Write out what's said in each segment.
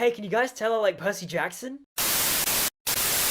Hey, can you guys tell I like Percy Jackson?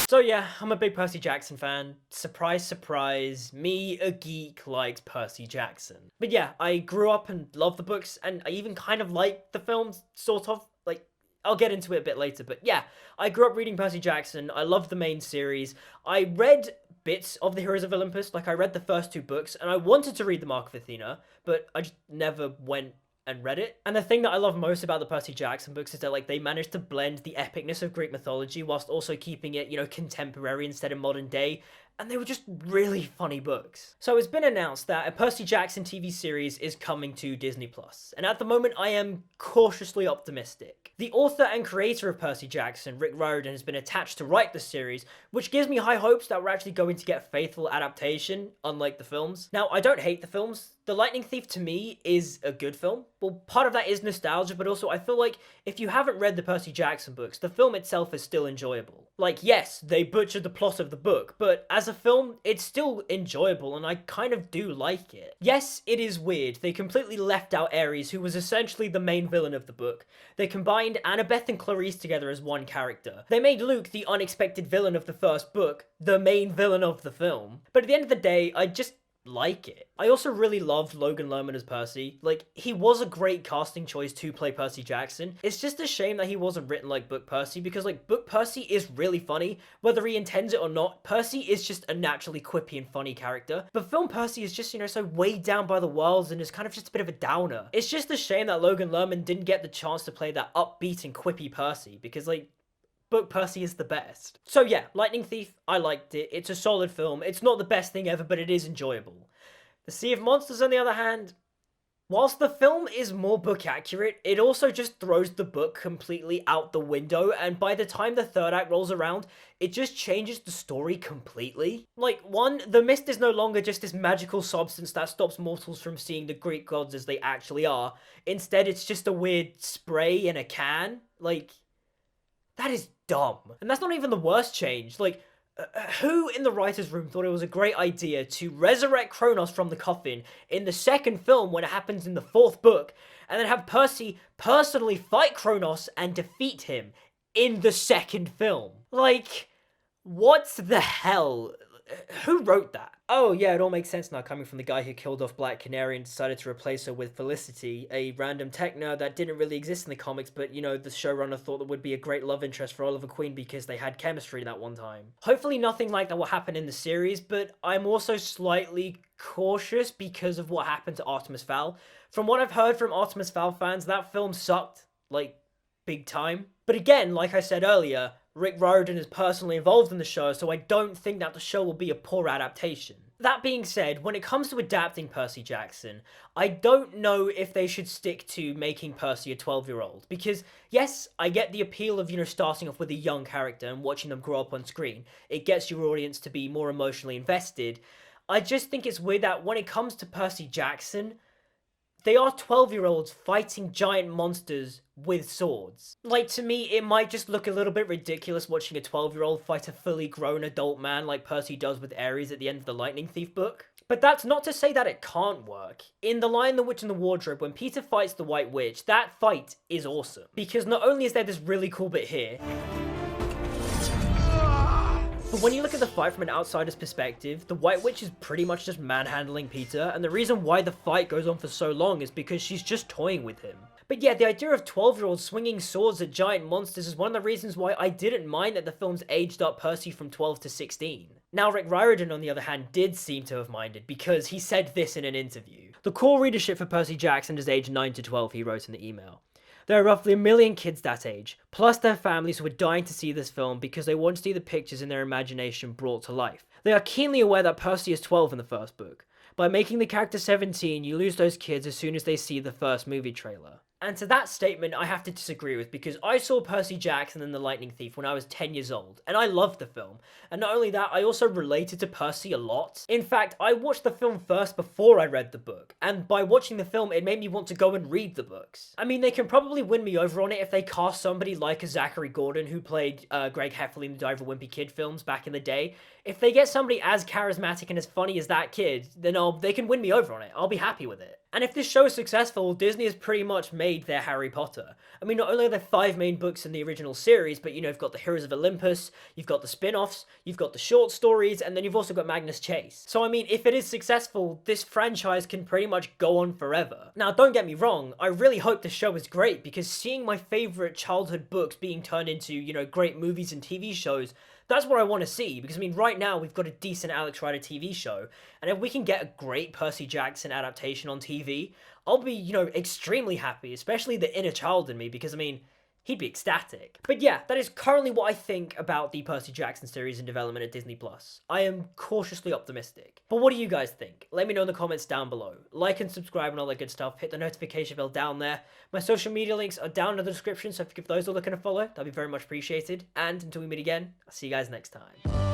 So yeah, I'm a big Percy Jackson fan. Surprise, surprise, me, a geek, likes Percy Jackson. But yeah, I grew up and loved the books, and I even kind of liked the films, sort of. Like, I'll get into it a bit later, but yeah, I grew up reading Percy Jackson. I loved the main series. I read bits of the Heroes of Olympus, like I read the first two books, and I wanted to read the Mark of Athena, but I just never went and read it. And the thing that I love most about the Percy Jackson books is that like they managed to blend the epicness of Greek mythology whilst also keeping it, contemporary instead of modern day. And they were just really funny books. So it's been announced that a Percy Jackson TV series is coming to Disney+. And at the moment, I am cautiously optimistic. The author and creator of Percy Jackson, Rick Riordan, has been attached to write the series, which gives me high hopes that we're actually going to get a faithful adaptation, unlike the films. Now, I don't hate the films. The Lightning Thief, to me, is a good film. Well, part of that is nostalgia, but also I feel like if you haven't read the Percy Jackson books, the film itself is still enjoyable. Like, yes, they butchered the plot of the book, but as a film, it's still enjoyable, and I kind of do like it. Yes, it is weird. They completely left out Ares, who was essentially the main villain of the book. They combined Annabeth and Clarice together as one character. They made Luke, the unexpected villain of the first book, the main villain of the film. But at the end of the day, I just like it. I also really loved Logan Lerman as Percy. Like, he was a great casting choice to play Percy Jackson. It's just a shame that he wasn't written like Book Percy, because like Book Percy is really funny. Whether he intends it or not, Percy is just a naturally quippy and funny character. But film Percy is just, so weighed down by the worlds and is kind of just a bit of a downer. It's just a shame that Logan Lerman didn't get the chance to play that upbeat and quippy Percy, because like, Book Percy is the best. So yeah, Lightning Thief, I liked it. It's a solid film. It's not the best thing ever, but it is enjoyable. The Sea of Monsters, on the other hand, whilst the film is more book accurate, it also just throws the book completely out the window, and by the time the third act rolls around, it just changes the story completely. Like, one, the mist is no longer just this magical substance that stops mortals from seeing the Greek gods as they actually are. Instead, it's just a weird spray in a can. Like, that is dumb. And that's not even the worst change. Like, who in the writer's room thought it was a great idea to resurrect Kronos from the coffin in the second film when it happens in the fourth book, and then have Percy personally fight Kronos and defeat him in the second film? Like, what the hell? Who wrote that? Oh yeah, it all makes sense now, coming from the guy who killed off Black Canary and decided to replace her with Felicity, a random tech nerd that didn't really exist in the comics, but the showrunner thought that would be a great love interest for Oliver Queen because they had chemistry that one time. Hopefully nothing like that will happen in the series, but I'm also slightly cautious because of what happened to Artemis Fowl. From what I've heard from Artemis Fowl fans, that film sucked, like, big time. But again, like I said earlier, Rick Riordan is personally involved in the show, so I don't think that the show will be a poor adaptation. That being said, when it comes to adapting Percy Jackson, I don't know if they should stick to making Percy a 12-year-old. Because, yes, I get the appeal of, starting off with a young character and watching them grow up on screen. It gets your audience to be more emotionally invested. I just think it's weird that when it comes to Percy Jackson, they are 12-year-olds fighting giant monsters with swords. Like, to me, it might just look a little bit ridiculous watching a 12-year-old fight a fully grown adult man like Percy does with Ares at the end of the Lightning Thief book. But that's not to say that it can't work. In The Lion, the Witch, and the Wardrobe, when Peter fights the White Witch, that fight is awesome. Because not only is there this really cool bit here, but when you look at the fight from an outsider's perspective, the White Witch is pretty much just manhandling Peter, and the reason why the fight goes on for so long is because she's just toying with him. But yeah, the idea of 12-year-olds swinging swords at giant monsters is one of the reasons why I didn't mind that the films aged up Percy from 12 to 16. Now, Rick Riordan, on the other hand, did seem to have minded, because he said this in an interview. The core readership for Percy Jackson is aged 9 to 12, he wrote in the email. There are roughly 1 million kids that age, plus their families who are dying to see this film because they want to see the pictures in their imagination brought to life. They are keenly aware that Percy is 12 in the first book. By making the character 17, you lose those kids as soon as they see the first movie trailer. And to that statement, I have to disagree with, because I saw Percy Jackson and the Lightning Thief when I was 10 years old, and I loved the film. And not only that, I also related to Percy a lot. In fact, I watched the film first before I read the book, and by watching the film, it made me want to go and read the books. I mean, they can probably win me over on it if they cast somebody like a Zachary Gordon, who played Greg Heffley in the Diary of a Wimpy Kid films back in the day. If they get somebody as charismatic and as funny as that kid, then they can win me over on it. I'll be happy with it. And if this show is successful, Disney has pretty much made their Harry Potter. I mean, not only are there 5 main books in the original series, but you know, you've got the Heroes of Olympus, you've got the spin-offs, you've got the short stories, and then you've also got Magnus Chase. So I mean, if it is successful, this franchise can pretty much go on forever. Now, don't get me wrong, I really hope the show is great, because seeing my favorite childhood books being turned into, you know, great movies and TV shows, that's what I want to see, because I mean, right now we've got a decent Alex Rider TV show, and if we can get a great Percy Jackson adaptation on TV, I'll be, you know, extremely happy, especially the inner child in me, because I mean, he'd be ecstatic. But yeah, that is currently what I think about the Percy Jackson series in development at Disney+. I am cautiously optimistic. But what do you guys think? Let me know in the comments down below. Like and subscribe and all that good stuff. Hit the notification bell down there. My social media links are down in the description, so if you give those a look and a follow, that'd be very much appreciated. And until we meet again, I'll see you guys next time.